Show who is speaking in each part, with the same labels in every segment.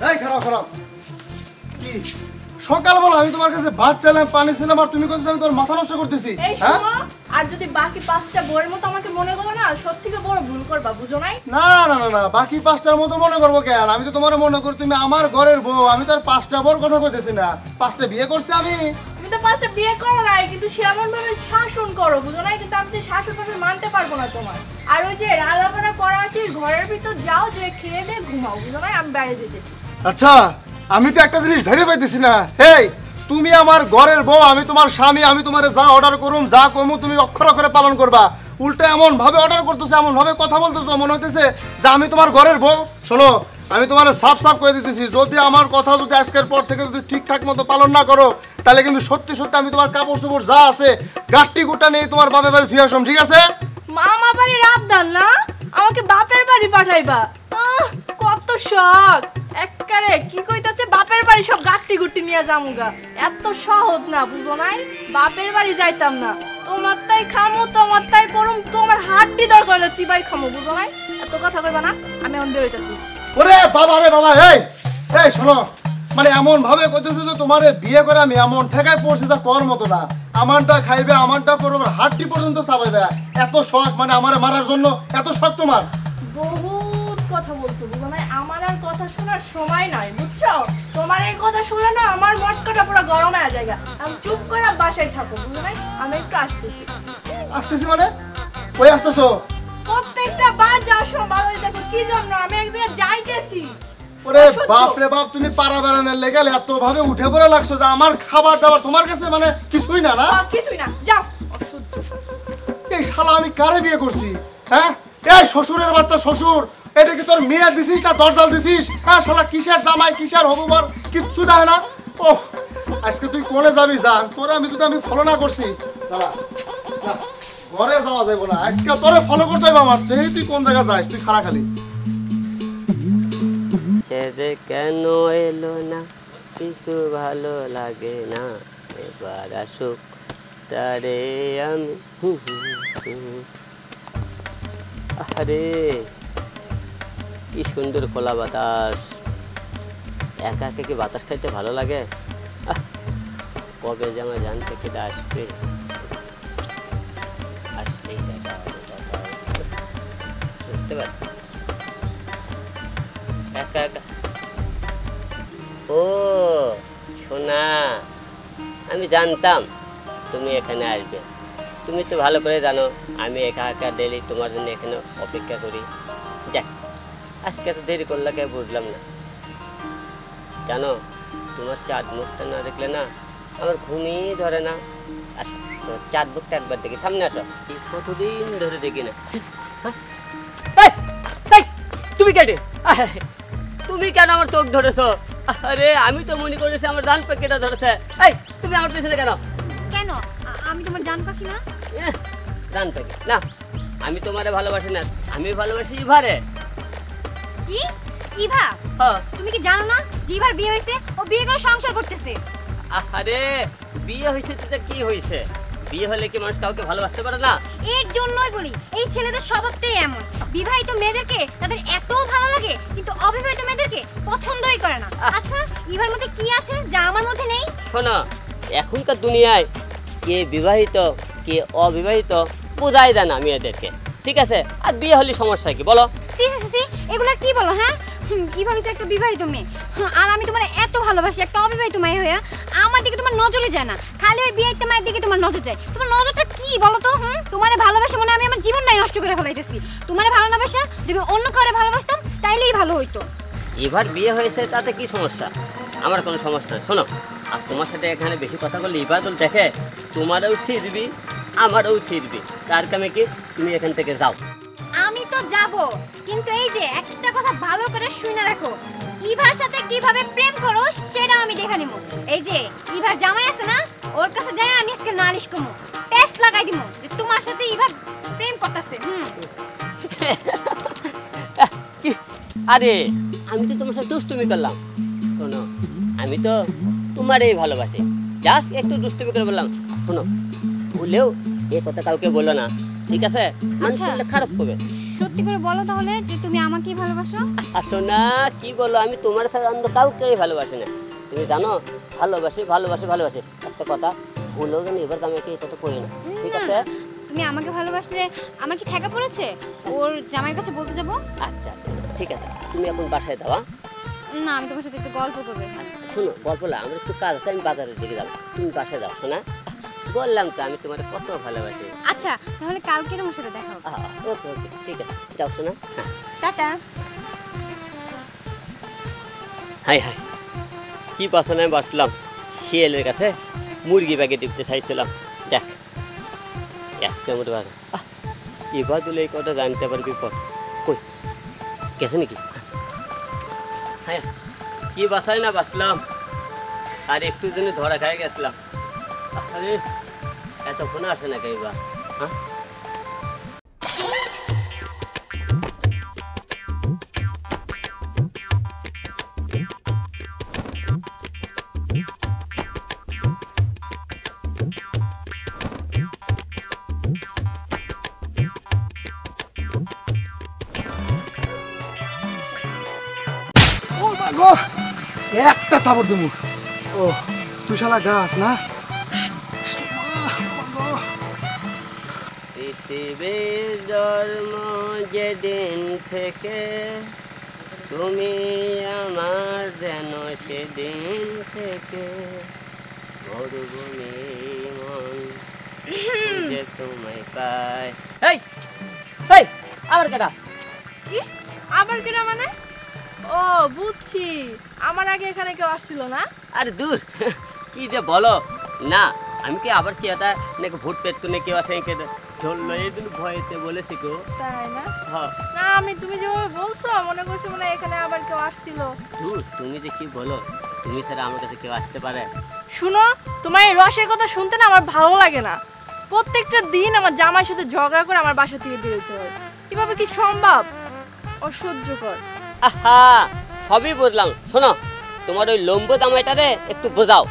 Speaker 1: এই খারাপ খারাপ কি সকালবেলা আমি তোমার কাছে ভাত চাইলাম পানি ছিলাম আর তুমি কোথায় আমি তোমার মাথা নষ্ট করতেছি হ্যাঁ
Speaker 2: আর যদি বাকি 5টা বউয়ের মতো আমাকে মনে করো না সত্যিকে বড় ভুল করবা বুঝো নাই
Speaker 1: না না না না বাকি 5টার মতো মনে করবো কেন আমি তো তোমার মনে করি তুমি আমার ঘরের বউ আমি তো আর 5টা বউর কথা কইতেছি না 5টা বিয়ে করছি আমি
Speaker 2: তুমি তো 5টা বিয়ে করো নাই কিন্তু সেমন ভাবে শাসন করো বুঝো নাই কিন্তু আমি তো শাসন ভাবে মানতে পারবো না তোমার আর ওই যে রান্নাবান্না করা আছে ঘরের ভিতর যাও যে খেয়ে দিয়ে ঘুমাও বুঝো নাই আমি বাইরে যেতেছি
Speaker 1: আচ্ছা আমি তো একটা জিনিস ভেবে পাইতেছি না এই তুমি আমার ঘরের বউ আমি তোমার স্বামী আমি তোমারে যা অর্ডার করুম যা কমু তুমি অক্ষর অক্ষরে পালন করবা উল্টা এমন ভাবে অর্ডার করতেছো এমন ভাবে কথা বলতেছো মনে হইতেছে যে আমি তোমার ঘরের বউ শোনো আমি তোমার সাফ সাফ করে দিতেছি যদি আমার কথা যদি আজকের পর থেকে যদি ঠিকঠাক মতো পালন না করো তাহলে কিন্তু সত্যি সত্যি আমি তোমার কাপড় চোপড় যা আছে গাট্টি গুটা নিয়ে তোমার বাপের বাড়ি ফিরে আসম ঠিক আছে
Speaker 2: মামা বাড়ির আবদার না আমাকে বাপের বাড়ি পাঠাইবা কত শখ একবারে কি কইতাছে বাপের বাড়ি সব গাট্টি গুট্টি নিয়ে যামুগা এত সহজ না বুঝো নাই বাপের বাড়ি যাইতাম না তোমার তাই খামো তোমার তাই পরম তোমার হাড্ডি দরকার হলে চিবাই খামো বুঝো নাই এত কথা কইবা না আমি এখন বেরোইতাছি
Speaker 1: ওরে বাবা রে বাবা এই এই শোনো মানে এমন ভাবে কইতেছো যে তোমারে বিয়ে করে আমি এমন ঠেকায় পড়ছি যা কর মতো না আমারটা খাইবে আমারটা পরবে হাড্ডি পর্যন্ত চাবাইবে এত শখ মানে আমারে মারার জন্য এত শখ তোমার
Speaker 2: বহুত কথা বলছো বুঝো নাই আমার আর কথা শোনার সময় নাই বুঝছো তোমার এই কথা শুনে না আমার মটকাটা পুরো গরম হয়ে যায় আমি চুপ করে বাসায় থাকো বুঝো নাই আমি একটু আসতেছি
Speaker 1: আসতেছি মানে কই আসতেছো
Speaker 2: প্রত্যেকটা বার যাওয়ার সময় বাধা দিতেছো কি জন্য আমি এক জায়গায় যাইতেছি
Speaker 1: ওরে বাপ রে বাপ তুমি পাড়া বেড়ানোর লেগে এত ভাবে উঠে পড়ে লাগছো যে আমার খাবার দাবার তোমার কাছে মানে কিছুই না না
Speaker 2: কিছুই না যাও অসহ্য
Speaker 1: এই শালা আমি কারে বিয়ে করছি হ্যাঁ এই শ্বশুরের বাচ্চা শ্বশুর এটা কি তোর মেয়ে দিছিস না দরজাল দিছিস হ্যাঁ শালা কিসের জামাই কিসের হবুবার কিচ্ছু দেয় না ও আজকে তুই কোনে যাবি জান তোরে আমি যদি আমি ফলো না করছি দাঁড়া না, ঘরে যাওয়া যাবে না আজকে তোরে ফলো করতে হবে আমার তুই কোন জায়গায় যাস তুই খাড়া খালি
Speaker 3: ছেড়ে কেন এলো না কিছু ভালো লাগে না এবার আসুক তারে আমি আরে কি সুন্দর খোলা বাতাস একা একা কি বাতাস খাইতে ভালো লাগে কবে যে আমার জান থেকে আসবে আসলেই বুঝতে পারছি একা একা ও সোনা আমি জানতাম তুমি এখানে আসবে তুমি তো ভালো করে জানো আমি একা একা ডেলি তোমার জন্য এখানে অপেক্ষা করি যাক আজকে তো দেরি করলে কে বুঝলাম না জানো তোমার চাঁদ মুখটা না দেখলে না আমার ঘুমই ধরে না আসো তোমার চাঁদ মুখটা একবার দেখি সামনে আসো কতদিন ধরে দেখি না তুমি কেটে তুমি কেন আমার চোখ ধরেছো আরে আমি তো মনে করেছি আমার ডান পাখিটা ধরেছে এই তুমি আমার পেছনে কেন
Speaker 4: কেন আমি তোমার জান পাখি না
Speaker 3: ডান পাখি না আমি তোমারে ভালোবাসি না আমি ভালোবাসি ইভারে
Speaker 4: কি ইভা
Speaker 3: হ্যাঁ
Speaker 4: তুমি কি জানো না যে ইভার বিয়ে হয়েছে ও বিয়ে করে সংসার করতেছে
Speaker 3: আরে বিয়ে হয়েছে তো কি হয়েছে বিয়ে হলে কি মানুষ কাউকে ভালোবাসতে পারে না
Speaker 4: এর জন্যই বলি এই ছেলেদের স্বভাবটাই এমন বিবাহিত মেয়েদেরকে তাদের এত ভালো লাগে কিন্তু অবিবাহিত মেয়েদেরকে পছন্দই করে না আচ্ছা ইভার মধ্যে কি আছে যা আমার মধ্যে নেই
Speaker 3: শোনো এখনকার দুনিয়ায় কে বিবাহিত কে অবিবাহিত বোঝাই যায় না মেয়েদেরকে ঠিক আছে আর বিয়ে হলে সমস্যা কি বলো
Speaker 4: সি সি সি এগুলা কি বলো হ্যাঁ ইভা হচ্ছে একটা বিবাহিত মেয়ে আর আমি তোমার এত ভালোবাসি একটা অবিবাহিত মেয়ে হয়ে আমার দিকে তোমার নজরই যায় না খালি ওই বিবাহিত মায়ের দিকে তোমার নজর যায় তোমার নজরটা কি বলো তো তোমারে ভালোবাসা মনে আমি আমার জীবনটাই নষ্ট করে ফেলাইতেছি তোমারে ভালোবাসা তুমি অন্য কাউরে ভালোবাসতাম তাইলেই ভালো হইতো
Speaker 3: এবার বিয়ে হয়েছে তাতে কি সমস্যা আমার কোনো সমস্যা নেই শোনো আর তোমার সাথে এখানে বেশি কথা বললে ইবাদল দেখে তোমারও ছিড়বি আমারও ছিড়বি তার কামে কি তুমি এখান থেকে যাও
Speaker 4: আমি তো যাব কিন্তু এই যে একটা কথা ভালো করে শুনে রাখো ইভার সাথে কিভাবে প্রেম করো সেটা আমি দেখে নিব এই যে ইভার জামাই আছে না ওর কাছে যাই আমি আজকে নালিশ করবো টেস্ট লাগাই দিব যে তোমার সাথে ইভা প্রেম করতেছে
Speaker 3: আরে আমি তো তোমার সাথে দুষ্টুমি করলাম শোনো আমি তো তোমারই ভালোবাসি জাস্ট একটু দুষ্টুমি করে বললাম শোনো বললেও এ কথা কাউকে বলো না ঠিক আছে? মানুষ
Speaker 4: আচ্ছা।
Speaker 3: শুনলে খারাপ করবে।
Speaker 4: সত্যি করে বলো তাহলে যে তুমি আমাকেই ভালোবাসো।
Speaker 3: আর শোনা, কি বলো, আমি তোমার ছাড়া অন্য কাউকেই ভালোবাসি না। তুমি জানো, ভালোবাসি ভালোবাসি ভালোবাসি, একটা কথা ভুলেও জানি এবার আমি এটা তো করি না, ঠিক আছে?
Speaker 4: তুমি আমাকে ভালোবাসলে আমার কি ঠেকা পড়েছে ওর জামাইয়ের কাছে বলতে যাবো?
Speaker 3: আচ্ছা ঠিক আছে, তুমি এখন বাসায় যাও।
Speaker 4: না, আমি তোমার সাথে একটু গল্প করবো।
Speaker 3: শোনো, গল্প না, আমার একটু কাজ আছে, আমি বাজারের দিকে যাবো, তুমি বাসায় যাও। শোনা, বললাম তো আমি তোমার কত ভালোবাসি।
Speaker 4: আচ্ছা, তাহলে কালকে তোমার সাথে দেখা হবে।
Speaker 3: ওকে ওকে, ঠিক আছে, যাও। শোনা,
Speaker 4: টাটা।
Speaker 3: হাই হাই, কি বাসনায় বসলাম, শিয়ালের কাছে মুরগি ব্যাগে টিপতে চাইছিলাম। দেখ আজকে আমার বাঘ, এবার দিলে এই কথা জানতে পারবি বিপদ। কই গেছে নাকি? হ্যাঁ, কি বাসায় না বাসলাম, আর একটু জন্য ধরা খাই গেছিলাম। আরে এতক্ষণ আসে না কেই বা? হ্যাঁ,
Speaker 1: ও মা গো, একটা থাপড় দেবো। ও তুই শালা গাছ না?
Speaker 3: পৃথিবীর জন্ম যেদিন থেকে তুমি আমার যেন সেদিন থেকে মরুভূমি মন যে তোমায় পায়। এই এই, আবার কেটা?
Speaker 2: কি আবার কিনা মানে? ও বুঝছি, আমার আগে এখানে কেউ আসছিল না।
Speaker 3: আরে দূর, কি যে বলো না, আমি কি আবার কি এটা নাকি ভূত পেট করে কেউ আসে কে ধরলো, এই দিন ভয়েতে বলেছি গো।
Speaker 2: তাই না?
Speaker 3: হ্যাঁ
Speaker 2: না, আমি তুমি যেভাবে বলছো মনে করছি মনে হয় এখানে আবার কেউ আসছিল।
Speaker 3: দূর, তুমি যে কি বলো, তুমি ছাড়া আমার কাছে কেউ আসতে পারে?
Speaker 2: শুনো, তোমার এই রসের কথা শুনতে না আমার ভালো লাগে না। প্রত্যেকটা দিন আমার জামাইয়ের সাথে ঝগড়া করে আমার বাসা থেকে বেরোতে হয়। কিভাবে কি সম্ভব? অসহ্যকর।
Speaker 3: আহা, সবই বুঝলাম। শোনো, তোমার ওই লম্বু জামাইটারে একটু বোঝাও,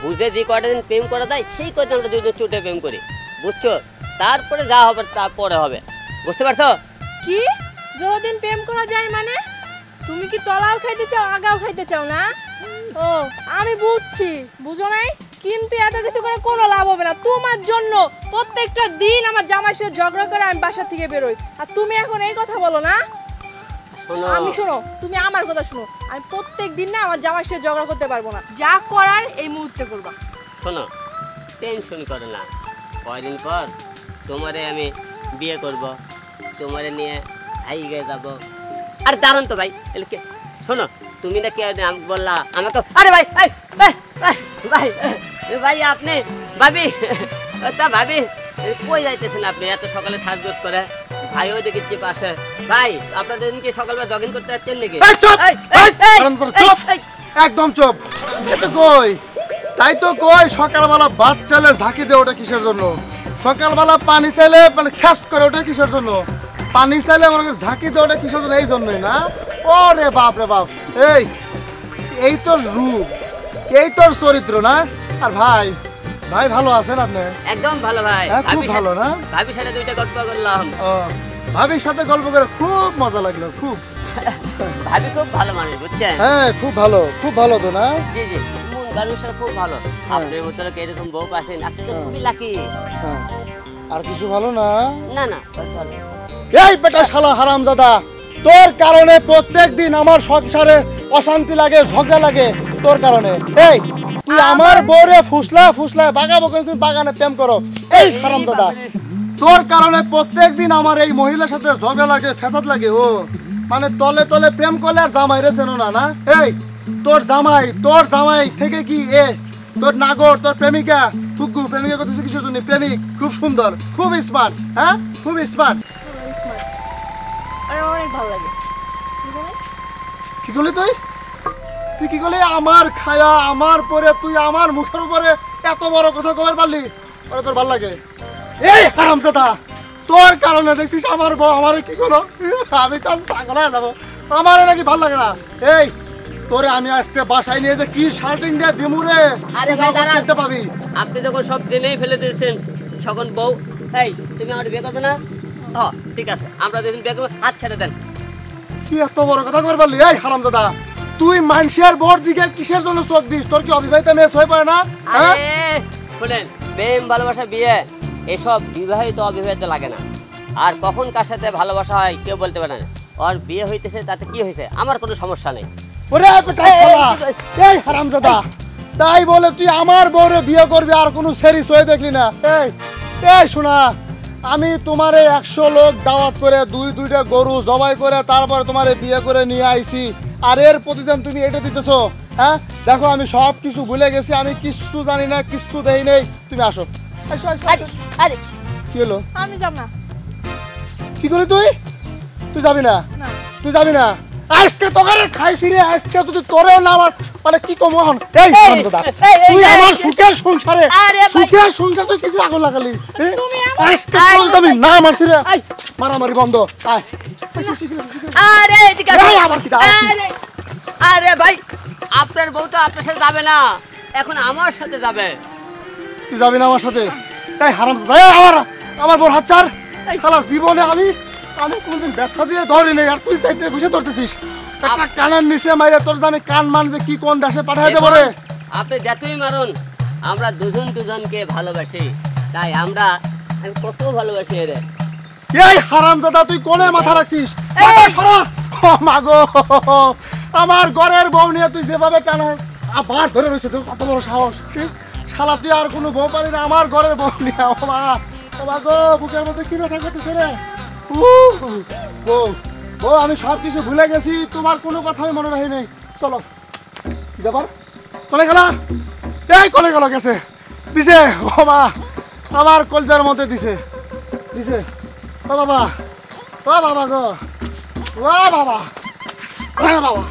Speaker 3: বুঝে যে কয়টা দিন প্রেম করা যায় সেই কয়টা আমরা দুজন চুটে প্রেম করি, বুঝছো? তারপরে যা হবে তারপরে হবে, বুঝতে পারছো?
Speaker 2: কি যতদিন প্রেম করা যায় মানে? তুমি কি তলাও খাইতে চাও আগাও খাইতে চাও না? ও আমি বুঝছি, বুঝো নাই? কিন্তু এত কিছু করে কোনো লাভ হবে না। তোমার জন্য প্রত্যেকটা দিন আমার জামাইয়ের সাথে ঝগড়া করে আমি বাসা থেকে বেরোই, আর তুমি এখন এই কথা বলো না?
Speaker 3: শোনো,
Speaker 2: আমি শোনো, তুমি আমার কথা শোনো, আমি প্রত্যেক দিন না আমার জামাইয়ের সাথে ঝগড়া করতে পারবো না। যা করার এই মুহূর্তে করবা।
Speaker 3: শোনো, টেনশন করো না, কয়দিন পর তোমারে আমি বিয়ে করব, তোমারে নিয়ে হাইগে যাব। আরে দাঁড়ান তো ভাই, শোনো, তুমি না কি আমাকে বললা আমাকে, আরে ভাই ভাই ভাই ভাই আপনি ভাবি, তা ভাবি কই যাইতেছেন আপনি এত সকালে সাজগোজ করে? ভাই ওই দেখেছি পাশে। ভাই আপনাদের কি সকালবেলা জগিং করতে যাচ্ছেন নাকি?
Speaker 1: এই চুপ!
Speaker 3: এই, এই, এই,
Speaker 1: আরাম কর,
Speaker 3: এই,
Speaker 1: চুপ!
Speaker 3: এই,
Speaker 1: একদম চুপ। এ তো কই, তাই তো কই, সকালবেলা ভাত চাইলে ঝাঁকি দে, ওটা কিসের জন্য? সকালবেলা পানি চাইলে মানে খ্যাস করে, ওটা কিসের জন্য? পানি চাইলে মনে করে ঝাঁকি দে, ওটা কিসের জন্য? এই জন্যই না? ওরে বাপ রে বাপ! এই তোর রূপ, এই তোর চরিত্র না? আর ভাই, ভাই ভালো আছেন আপনি?
Speaker 3: একদম ভালো ভাই।
Speaker 1: হ্যাঁ, খুব
Speaker 3: ভাবির
Speaker 1: ভালো
Speaker 3: সাথে-
Speaker 1: না?
Speaker 3: ভাবির সাথে দুইটা গল্প করলাম।
Speaker 1: ও, ভাবির সাথে গল্প করে খুব মজা লাগলো, খুব।
Speaker 3: ভাবি খুব ভালো মানুষ, বুঝছেন?
Speaker 1: হ্যাঁ, খুব ভালো তো না?
Speaker 3: জি জি, মন মানুষের খুব ভালো। আপনার মতো লোক এরকম বউ পাচ্ছেন, আপনি তো খুবই লাকি।
Speaker 1: হ্যাঁ। আর কিছু ভালো না?
Speaker 3: না না, বেশ ভালো।
Speaker 1: এই বেটা শালা হারামজাদা, তোর কারণে প্রত্যেক দিন আমার সংসারে অশান্তি লাগে, ঝগড়া লাগে তোর কারণে। এই তুই আমার বউরে ফুসলা বাগাবো করে তুমি বাগানে প্রেম করো। এই হারামজাদা, তোর কারণে প্রত্যেক দিন আমার এই মহিলার সাথে ঝগড়া লাগে, ফ্যাসাদ লাগে। ও মানে তলে তলে প্রেম করলে আর জামাই রে চেনো না? না, এই তোর জামাই থেকে কি তোর নাগর, তোর প্রেমিকা থুকু, প্রেমিকা কত কিছু জন্য? প্রেমিক খুব সুন্দর, খুব স্মার্ট, হ্যাঁ খুব স্মার্ট।
Speaker 2: স্মার্ট, আর আমার অনেক ভালো লাগে, বুঝো নাই?
Speaker 1: কি করলি তুই? কি করলি? আমার খায়া আমার পরে তুই আমার মুখের উপরে এত বড় কথা কবার পারলি? ওরে তোর ভাল লাগে? এই হারামজাদা, তোর কারণে দেখছিস আমার বউ আমারে কি করো? আমি তো পাগল হয়ে যাবো, আমারে নাকি ভাল লাগে না? এই তোরে আমি আজকে বাসায় নিয়ে যে কি শার্টিং দিয়ে দিমুরে,
Speaker 3: আরে ভাই দাঁড়ান,
Speaker 1: দেখতে পাবি।
Speaker 3: আপনি যখন সব জেনেই ফেলে দিয়েছেন, তখন বউ এই তুমি আমার বিয়ে করবে না? ও ঠিক আছে, আমরা দুজন বিয়ে করবো, হাত ছেড়ে দেন।
Speaker 1: কি এত বড় কথা কই পারলি? এই হারামজাদা, তুই মানুষের বর দিকে কিসের জন্য চোখ দিস? তোর কি অবিবাহিত মেয়ে হয়ে পড়ে না? হ্যাঁ
Speaker 3: আরে শুনেন, প্রেম ভালোবাসা বিয়ে এসব বিবাহিত অবিবাহিত লাগে না। আর কখন কার সাথে ভালোবাসা হয় কেউ বলতে পারে না। ওর বিয়ে হইতেছে, তাতে কি হয়েছে, আমার কোনো সমস্যা নেই।
Speaker 1: ওরে পেটাই শালা, এই হারামজাদা, তাই বলে তুই আমার বউরে বিয়ে করবি আর কোনো সেরিস হয়ে দেখলি না? এই শোনা, আমি তোমারে 100 লোক দাওয়াত করে দুইটা গরু জবাই করে তারপর তোমারে বিয়ে করে নিয়ে আইছি, আর এর প্রতিদান তুমি এটা দিতেছো? হ্যাঁ দেখো, আমি সব কিছু ভুলে গেছি, আমি কিচ্ছু জানি না, কিচ্ছু দেই নেই। তুমি আসো।
Speaker 3: আরে
Speaker 1: কি হলো?
Speaker 2: আমি যাব না।
Speaker 1: কি করলি তুই? তুই যাবি না?
Speaker 2: না।
Speaker 1: তুই যাবি না? আজকে তোকে খাইছি রে, আজকে যদি তোরেও না আমার মানে কি কম এখন। এই হারামজাদা, তুই আমার সুখের সংসারে, সুখের সংসার তুই কিছু আগুন লাগালি। আজকে তোর আমি না মারছি রে, মারামারি বন্ধ। আয়
Speaker 3: আরে এদিকে আসো।
Speaker 1: এই আবার কি দাও?
Speaker 3: আরে ভাই, আপনার বউ তো আপনার সাথে যাবে না, এখন আমার সাথে যাবে।
Speaker 1: তুই যাবি না আমার সাথে? এই হারামজাদা, এই আমার বড় হাত ছাড়। শালা জীবনে আমি কোনদিন ব্যথা দিয়ে ধরি নাই, আর তুই চাইতে ঘুষে ধরতেছিস। একটা কানের নিচে মাইরে তোর যে আমি কান মান যে কি কোন দেশে পাঠাই দেবো রে।
Speaker 3: আপনি যতই মারুন, আমরা দুজনকে ভালোবাসি, তাই আমি কত ভালোবাসি রে।
Speaker 1: এই হারামজাদা, তুই কোনে মাথা রাখছিস? মাথা সরা। ও মাগো, আমার ঘরের বউ নিয়ে তুই যেভাবে টানা আবার ধরে রয়েছে, তোর কত বড় সাহস! শালা তুই আর কোনো বউ পালি না আমার ঘরের বউ নিয়ে। ও মা, ও মাগো, বুকের মধ্যে কি ব্যথা করতেছে রে। বউ বউ, আমি সব কিছু ভুলে গেছি, তোমার কোনো কথাই মনে রাখি নেই। চলো। কি ব্যাপার? কোনে গেলা? এই কোনে গেল? গেছে দিছে। ও মা, আমার কলজার মধ্যে দিছে। ও বাবা, ও বাবা গো, ও বাবা, ও বাবা।